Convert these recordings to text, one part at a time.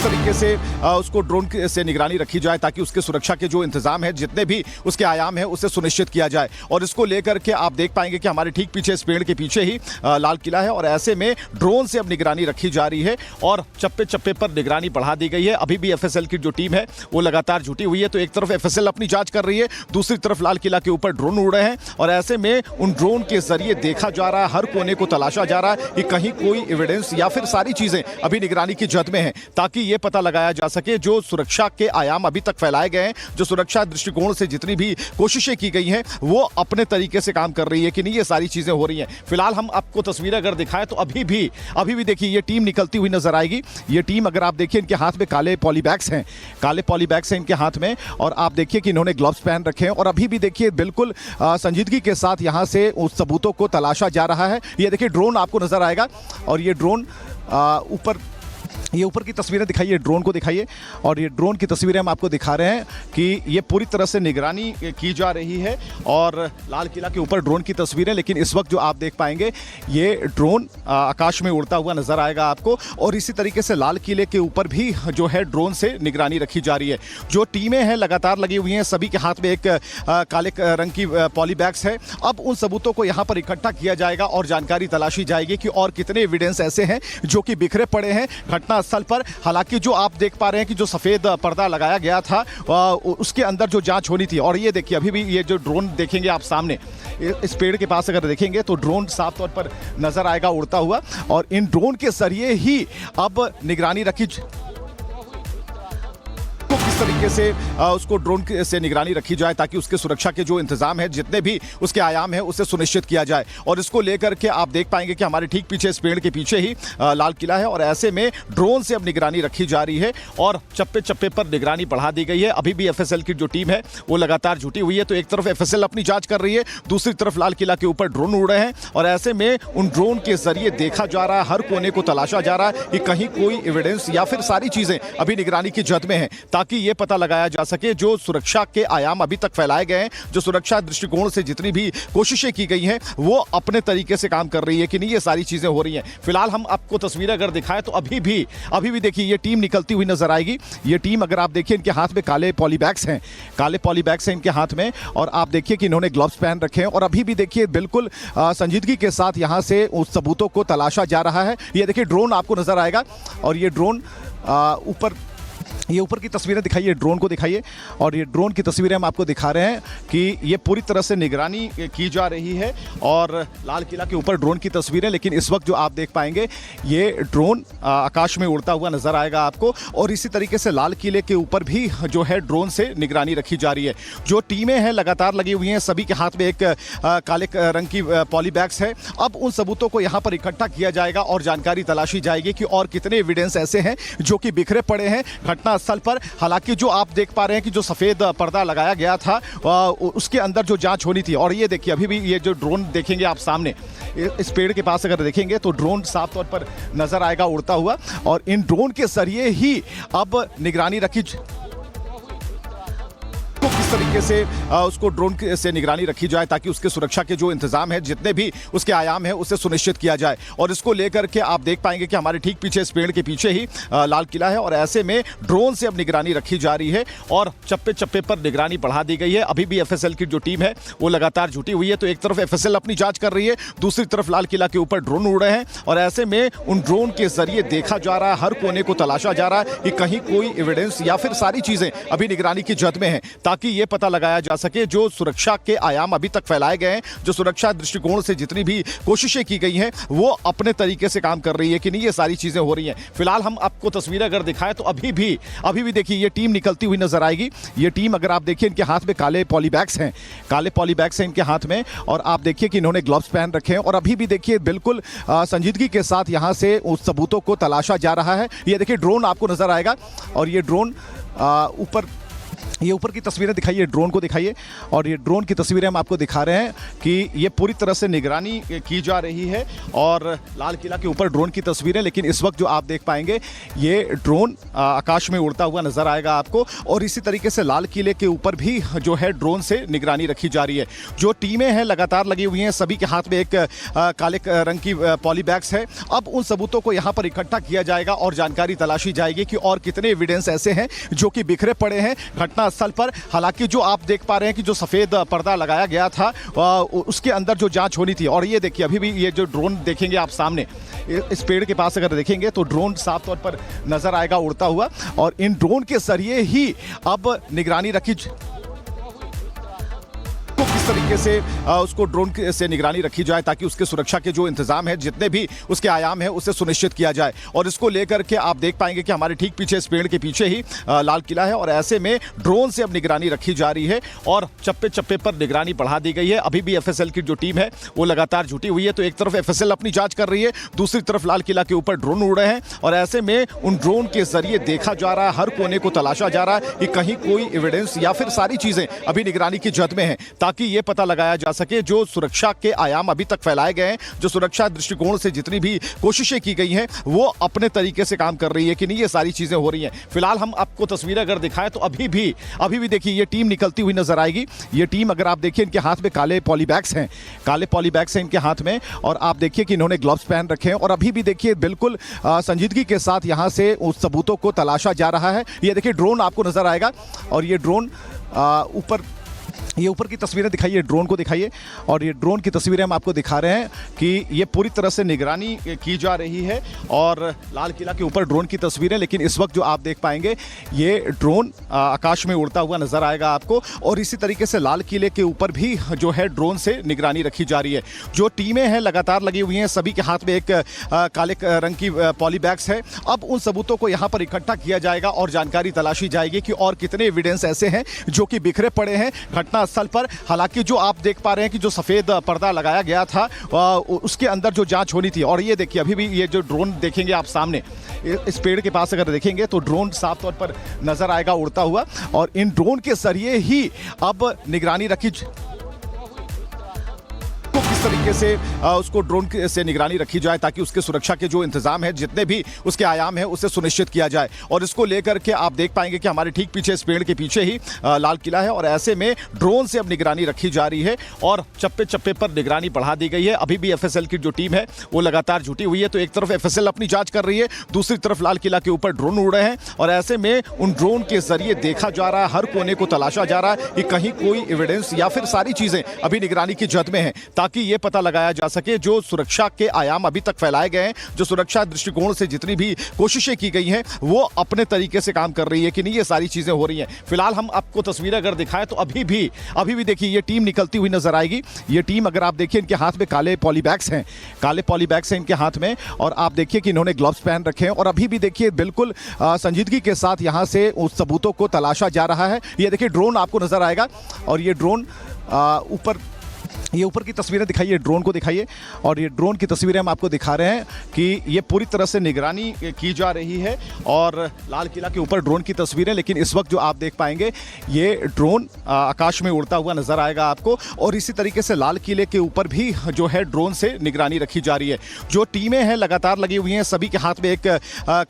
किस तरीके से उसको ड्रोन से निगरानी रखी जाए ताकि उसके सुरक्षा के जो इंतजाम है, जितने भी उसके आयाम है, उसे सुनिश्चित किया जाए। और इसको लेकर के आप देख पाएंगे कि हमारे ठीक पीछे, इस पेड़ के पीछे ही लाल किला है और ऐसे में ड्रोन से अब निगरानी रखी जा रही है और चप्पे चप्पे पर निगरानी बढ़ा दी गई है। अभी भी एफएसएल की जो टीम है वो लगातार जुटी हुई है। तो एक तरफ एफएसएल अपनी जांच कर रही है, दूसरी तरफ लाल किला के ऊपर ड्रोन उड़ रहे हैं और ऐसे में उन ड्रोन के जरिए देखा जा रहा है, हर कोने को तलाशा जा रहा है कि कहीं कोई एविडेंस या फिर सारी चीजें अभी निगरानी की जद में हैं, ताकि यह पता लगाया जा सके जो सुरक्षा के आयाम अभी तक फैलाए गए हैं, जो सुरक्षा दृष्टिकोण से जितनी भी कोशिशें की गई हैं वो अपने तरीके से काम कर रही है कि नहीं, ये सारी चीजें हो रही हैं। फिलहाल हम आपको तस्वीरें अगर दिखाएं तो अभी भी देखिए ये टीम निकलती हुई नजर आएगी। ये टीम अगर आप देखिए, इनके हाथ में काले पॉलीबैग्स हैं इनके हाथ में और आप देखिए कि इन्होंने ग्लव्स पहन रखे हैं और अभी भी देखिए बिल्कुल संजीदगी के साथ यहां से उस सबूतों को तलाशा जा रहा है। ये देखिए ड्रोन आपको नजर आएगा और ये ड्रोन ऊपर की तस्वीरें दिखाइए, ड्रोन को दिखाइए और ये ड्रोन की तस्वीरें हम आपको दिखा रहे हैं कि ये पूरी तरह से निगरानी की जा रही है और लाल किला के ऊपर ड्रोन की तस्वीरें। लेकिन इस वक्त जो आप देख पाएंगे ये ड्रोन आकाश में उड़ता हुआ नजर आएगा आपको और इसी तरीके से लाल किले के ऊपर भी जो है ड्रोन से निगरानी रखी जा रही है। जो टीमें हैं लगातार लगी हुई हैं, सभी के हाथ में एक काले रंग की पॉलीबैग्स है। अब उन सबूतों को यहाँ पर इकट्ठा किया जाएगा और जानकारी तलाशी जाएगी कि और कितने एविडेंस ऐसे हैं जो कि बिखरे पड़े हैं घटना स्थल पर। हालांकि जो आप देख पा रहे हैं कि जो सफेद पर्दा लगाया गया था उसके अंदर जो जांच होनी थी और ये देखिए अभी भी ये जो ड्रोन देखेंगे आप सामने इस पेड़ के पास अगर देखेंगे तो ड्रोन साफ तौर पर नजर आएगा उड़ता हुआ और इन ड्रोन के जरिए ही अब निगरानी रखी किस तरीके से उसको ड्रोन से निगरानी रखी जाए ताकि उसके सुरक्षा के जो इंतजाम है, जितने भी उसके आयाम है, उसे सुनिश्चित किया जाए। और इसको लेकर के आप देख पाएंगे कि हमारे ठीक पीछे, इस पेड़ के पीछे ही लाल किला है और ऐसे में ड्रोन से अब निगरानी रखी जा रही है और चप्पे चप्पे पर निगरानी बढ़ा दी गई है। अभी भी एफएसएल की जो टीम है वो लगातार जुटी हुई है। तो एक तरफ एफएसएल अपनी जांच कर रही है, दूसरी तरफ लाल किला के ऊपर ड्रोन उड़ रहे हैं और ऐसे में उन ड्रोन के जरिए देखा जा रहा है, हर कोने को तलाशा जा रहा है कि कहीं कोई एविडेंस या फिर सारी चीजें अभी निगरानी की जद में हैं, ताकि ये पता लगाया जा सके जो सुरक्षा के आयाम अभी तक फैलाए गए हैं, जो सुरक्षा दृष्टिकोण से जितनी भी कोशिशें की गई हैं वो अपने तरीके से काम कर रही है कि नहीं, ये सारी चीजें हो रही हैं। फिलहाल हम आपको तस्वीरें अगर दिखाएं तो अभी भी देखिए ये टीम निकलती हुई नजर आएगी। ये टीम अगर आप देखिए, इनके हाथ में काले पॉलीबैग्स हैं इनके हाथ में और आप देखिए कि इन्होंने ग्लव्स पहन रखे हैं और अभी भी देखिए बिल्कुल संजीदगी के साथ यहां से उस सबूतों को तलाशा जा रहा है। ये देखिए ड्रोन आपको नजर आएगा और ये ड्रोन ऊपर की तस्वीरें दिखाइए, ड्रोन को दिखाइए और ये ड्रोन की तस्वीरें हम आपको दिखा रहे हैं कि ये पूरी तरह से निगरानी की जा रही है और लाल किला के ऊपर ड्रोन की तस्वीरें। लेकिन इस वक्त जो आप देख पाएंगे ये ड्रोन आकाश में उड़ता हुआ नजर आएगा आपको और इसी तरीके से लाल किले के ऊपर भी जो है ड्रोन से निगरानी रखी जा रही है। जो टीमें हैं लगातार लगी हुई हैं, सभी के हाथ में एक काले रंग की पॉलीबैग्स है। अब उन सबूतों को यहाँ पर इकट्ठा किया जाएगा और जानकारी तलाशी जाएगी कि और कितने एविडेंस ऐसे हैं जो कि बिखरे पड़े हैं घटना स्थल पर। हालांकि जो आप देख पा रहे हैं कि जो सफेद पर्दा लगाया गया था उसके अंदर जो जांच होनी थी और ये देखिए अभी भी ये जो ड्रोन देखेंगे आप सामने इस पेड़ के पास अगर देखेंगे तो ड्रोन साफ तौर पर नजर आएगा उड़ता हुआ और इन ड्रोन के जरिए ही अब निगरानी रखी किस तरीके से उसको ड्रोन से निगरानी रखी जाए ताकि उसके सुरक्षा के जो इंतजाम है, जितने भी उसके आयाम है, उसे सुनिश्चित किया जाए। और इसको लेकर के आप देख पाएंगे कि हमारे ठीक पीछे, इस पेड़ के पीछे ही लाल किला है और ऐसे में ड्रोन से अब निगरानी रखी जा रही है और चप्पे चप्पे पर निगरानी बढ़ा दी गई है। अभी भी एफएसएल की जो टीम है वो लगातार जुटी हुई है। तो एक तरफ एफएसएल अपनी जांच कर रही है, दूसरी तरफ लाल किला के ऊपर ड्रोन उड़ रहे हैं और ऐसे में उन ड्रोन के जरिए देखा जा रहा है, हर कोने को तलाशा जा रहा है कि कहीं कोई एविडेंस या फिर सारी चीजें अभी निगरानी की जद में हैं, ताकि ये पता लगाया जा सके जो सुरक्षा के आयाम अभी तक फैलाए गए हैं, जो सुरक्षा दृष्टिकोण से जितनी भी कोशिशें की गई हैं वो अपने तरीके से काम कर रही है कि नहीं, ये सारी चीजें हो रही हैं। फिलहाल हम आपको तस्वीरें अगर दिखाएं तो अभी भी देखिए ये टीम निकलती हुई नजर आएगी। ये टीम अगर आप देखिए, इनके हाथ में काले पॉलीबैग्स हैं इनके हाथ में और आप देखिए कि इन्होंने ग्लव्स पहन रखे हैं और अभी भी देखिए बिल्कुल संजीदगी के साथ यहां से उस सबूतों को तलाशा जा रहा है। ये देखिए ड्रोन आपको नजर आएगा और ये ड्रोन ये ऊपर की तस्वीरें दिखाइए, ड्रोन को दिखाइए। और ये ड्रोन की तस्वीरें हम आपको दिखा रहे हैं कि ये पूरी तरह से निगरानी की जा रही है। और लाल किला के ऊपर ड्रोन की तस्वीरें, लेकिन इस वक्त जो आप देख पाएंगे ये ड्रोन आकाश में उड़ता हुआ नजर आएगा आपको। और इसी तरीके से लाल किले के ऊपर भी जो है ड्रोन से निगरानी रखी जा रही है। जो टीमें हैं लगातार लगी हुई हैं, सभी के हाथ में एक काले रंग की पॉली बैग्स है। अब उन सबूतों को यहाँ पर इकट्ठा किया जाएगा और जानकारी तलाशी जाएगी कि और कितने एविडेंस ऐसे हैं जो कि बिखरे पड़े हैं घटना स्थल पर। हालांकि जो आप देख पा रहे हैं कि जो सफेद पर्दा लगाया गया था उसके अंदर जो जांच होनी थी। और ये देखिए, अभी भी ये जो ड्रोन देखेंगे आप सामने इस पेड़ के पास अगर देखेंगे तो ड्रोन साफ तौर पर नजर आएगा उड़ता हुआ। और इन ड्रोन के जरिए ही अब निगरानी रखी किस तरीके से उसको ड्रोन से निगरानी रखी जाए ताकि उसके सुरक्षा के जो इंतजाम है, जितने भी उसके आयाम है, उसे सुनिश्चित किया जाए। और इसको लेकर के आप देख पाएंगे कि हमारे ठीक पीछे इस पेड़ के पीछे ही लाल किला है। और ऐसे में ड्रोन से अब निगरानी रखी जा रही है और चप्पे चप्पे पर निगरानी बढ़ा दी गई है। अभी भी एफएसएल की जो टीम है वो लगातार जुटी हुई है। तो एक तरफ एफएसएल अपनी जांच कर रही है, दूसरी तरफ लाल किला के ऊपर ड्रोन उड़ रहे हैं। और ऐसे में उन ड्रोन के जरिए देखा जा रहा है, हर कोने को तलाशा जा रहा है कि कहीं कोई एविडेंस या फिर सारी चीजें अभी निगरानी की जद में है, ताकि ये पता लगाया जा सके जो सुरक्षा के आयाम अभी तक फैलाए गए हैं, जो सुरक्षा दृष्टिकोण से जितनी भी कोशिशें की गई हैं वो अपने तरीके से काम कर रही है कि नहीं, ये सारी चीजें हो रही हैं। फिलहाल हम आपको तस्वीरें अगर दिखाएं तो अभी भी देखिए ये टीम निकलती हुई नजर आएगी। ये टीम अगर आप देखिए, इनके हाथ में काले पॉली बैग्स हैं, इनके हाथ में। और आप देखिए कि इन्होंने ग्लव्स पहन रखे हैं। और अभी भी देखिए बिल्कुल संजीदगी के साथ यहां से उस सबूतों को तलाशा जा रहा है। ये देखिए ड्रोन आपको नजर आएगा। और ये ड्रोन ऊपर की तस्वीरें दिखाइए, ड्रोन को दिखाइए। और ये ड्रोन की तस्वीरें हम आपको दिखा रहे हैं कि ये पूरी तरह से निगरानी की जा रही है। और लाल किला के ऊपर ड्रोन की तस्वीरें, लेकिन इस वक्त जो आप देख पाएंगे ये ड्रोन आकाश में उड़ता हुआ नजर आएगा आपको। और इसी तरीके से लाल किले के ऊपर भी जो है ड्रोन से निगरानी रखी जा रही है। जो टीमें हैं लगातार लगी हुई हैं, सभी के हाथ में एक काले रंग की पॉली बैग्स है। अब उन सबूतों को यहाँ पर इकट्ठा किया जाएगा और जानकारी तलाशी जाएगी कि और कितने एविडेंस ऐसे हैं जो कि बिखरे पड़े हैं घटना स्थल पर। हालांकि जो आप देख पा रहे हैं कि जो सफेद पर्दा लगाया गया था उसके अंदर जो जांच होनी थी। और ये देखिए, अभी भी ये जो ड्रोन देखेंगे आप सामने इस पेड़ के पास अगर देखेंगे तो ड्रोन साफ तौर पर नजर आएगा उड़ता हुआ। और इन ड्रोन के जरिए ही अब निगरानी रखी किस तरीके से उसको ड्रोन से निगरानी रखी जाए ताकि उसके सुरक्षा के जो इंतजाम है, जितने भी उसके आयाम है, उसे सुनिश्चित किया जाए। और इसको लेकर के आप देख पाएंगे कि हमारे ठीक पीछे इस पेड़ के पीछे ही लाल किला है। और ऐसे में ड्रोन से अब निगरानी रखी जा रही है और चप्पे चप्पे पर निगरानी बढ़ा दी गई है। अभी भी एफएसएल की जो टीम है वो लगातार जुटी हुई है। तो एक तरफ एफएसएल अपनी जांच कर रही है, दूसरी तरफ लाल किला के ऊपर ड्रोन उड़ रहे हैं। और ऐसे में उन ड्रोन के जरिए देखा जा रहा है, हर कोने को तलाशा जा रहा है कि कहीं कोई एविडेंस या फिर सारी चीजें अभी निगरानी की जद में है, ताकि ये पता लगाया जा सके जो सुरक्षा के आयाम अभी तक फैलाए गए हैं, जो सुरक्षा दृष्टिकोण से जितनी भी कोशिशें की गई हैं वो अपने तरीके से काम कर रही है कि नहीं, ये सारी चीजें हो रही हैं। फिलहाल हम आपको तस्वीरें अगर दिखाएं तो अभी भी देखिए ये टीम निकलती हुई नजर आएगी। ये टीम अगर आप देखिए, इनके हाथ में काले पॉली बैग्स हैं, इनके हाथ में। और आप देखिए कि इन्होंने ग्लव्स पहन रखे हैं। और अभी भी देखिए बिल्कुल संजीदगी के साथ यहां से उस सबूतों को तलाशा जा रहा है। ये देखिए ड्रोन आपको नजर आएगा। और ये ड्रोन ऊपर की तस्वीरें दिखाइए, ड्रोन को दिखाइए। और ये ड्रोन की तस्वीरें हम आपको दिखा रहे हैं कि ये पूरी तरह से निगरानी की जा रही है। और लाल किला के ऊपर ड्रोन की तस्वीरें, लेकिन इस वक्त जो आप देख पाएंगे ये ड्रोन आकाश में उड़ता हुआ नजर आएगा आपको। और इसी तरीके से लाल किले के ऊपर भी जो है ड्रोन से निगरानी रखी जा रही है। जो टीमें हैं लगातार लगी हुई हैं, सभी के हाथ में एक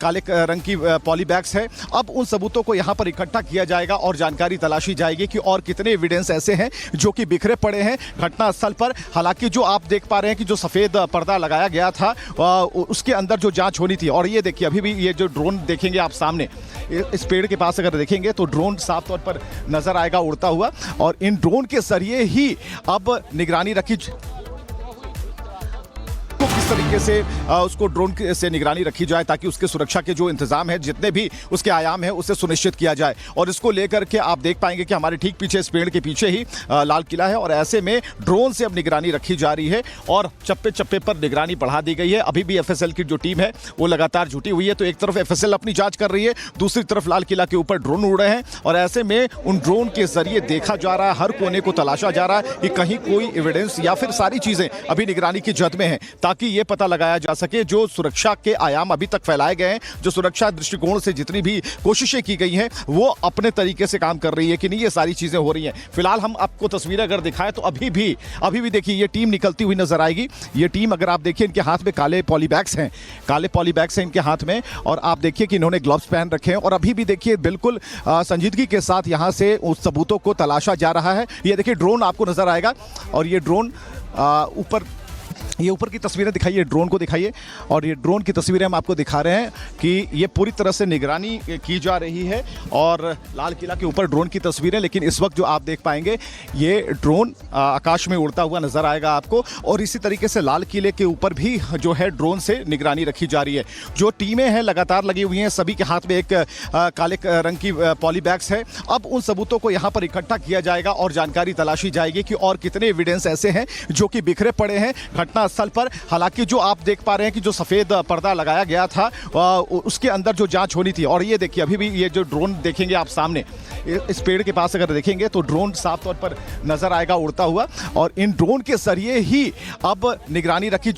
काले रंग की पॉली बैग्स है। अब उन सबूतों को यहाँ पर इकट्ठा किया जाएगा और जानकारी तलाशी जाएगी कि और कितने एविडेंस ऐसे हैं जो कि बिखरे पड़े हैं घटना स्थल पर। हालांकि जो आप देख पा रहे हैं कि जो सफेद पर्दा लगाया गया था उसके अंदर जो जांच होनी थी। और ये देखिए, अभी भी ये जो ड्रोन देखेंगे आप सामने इस पेड़ के पास अगर देखेंगे तो ड्रोन साफ तौर पर नजर आएगा उड़ता हुआ। और इन ड्रोन के जरिए ही अब निगरानी रखी किस तरीके से उसको ड्रोन से निगरानी रखी जाए ताकि उसके सुरक्षा के जो इंतजाम है, जितने भी उसके आयाम है, उसे सुनिश्चित किया जाए। और इसको लेकर के आप देख पाएंगे कि हमारे ठीक पीछे इस पेड़ के पीछे ही लाल किला है। और ऐसे में ड्रोन से अब निगरानी रखी जा रही है और चप्पे चप्पे पर निगरानी बढ़ा दी गई है। अभी भी एफएसएल की जो टीम है वो लगातार जुटी हुई है। तो एक तरफ एफएसएल अपनी जांच कर रही है, दूसरी तरफ लाल किला के ऊपर ड्रोन उड़ रहे हैं। और ऐसे में उन ड्रोन के जरिए देखा जा रहा है, हर कोने को तलाशा जा रहा है कि कहीं कोई एविडेंस या फिर सारी चीजें अभी निगरानी की जद में है, ताकि ये पता लगाया जा सके, जो सुरक्षा के आयाम अभी तक फैलाए गए हैं, जो सुरक्षा दृष्टिकोण से जितनी भी कोशिशें की गई हैं वो अपने तरीके से काम कर रही है कि नहीं, ये सारी चीजें हो रही हैं। फिलहाल हम आपको तस्वीरें अगर दिखाएं तो अभी भी देखिए ये टीम निकलती हुई नजर आएगी। ये टीम अगर आप देखिए इनके हाथ में काले पॉलीबैग्स हैं, इनके हाथ में, और आप देखिए कि इन्होंने ग्लव्स पहन रखे हैं और अभी भी देखिए बिल्कुल संजीदगी के साथ यहां से उस सबूतों को तलाशा जा रहा है। ये देखिए ड्रोन आपको नजर आएगा और ये ड्रोन ऊपर की तस्वीरें दिखाइए, ड्रोन को दिखाइए, और ये ड्रोन की तस्वीरें हम आपको दिखा रहे हैं कि ये पूरी तरह से निगरानी की जा रही है। और लाल किला के ऊपर ड्रोन की तस्वीरें, लेकिन इस वक्त जो आप देख पाएंगे ये ड्रोन आकाश में उड़ता हुआ नजर आएगा आपको। और इसी तरीके से लाल किले के ऊपर भी जो है ड्रोन से निगरानी रखी जा रही है। जो टीमें हैं लगातार लगी हुई हैं, सभी के हाथ में एक काले रंग की पॉलीबैग्स है। अब उन सबूतों को यहाँ पर इकट्ठा किया जाएगा और जानकारी तलाशी जाएगी कि और कितने एविडेंस ऐसे हैं जो कि बिखरे पड़े हैं घटना स्थल पर। हालांकि जो आप देख पा रहे हैं कि जो सफेद पर्दा लगाया गया था उसके अंदर जो जांच होनी थी, और ये देखिए अभी भी ये जो ड्रोन देखेंगे आप सामने इस पेड़ के पास अगर देखेंगे तो ड्रोन साफ तौर पर नजर आएगा उड़ता हुआ, और इन ड्रोन के जरिए ही अब निगरानी रखी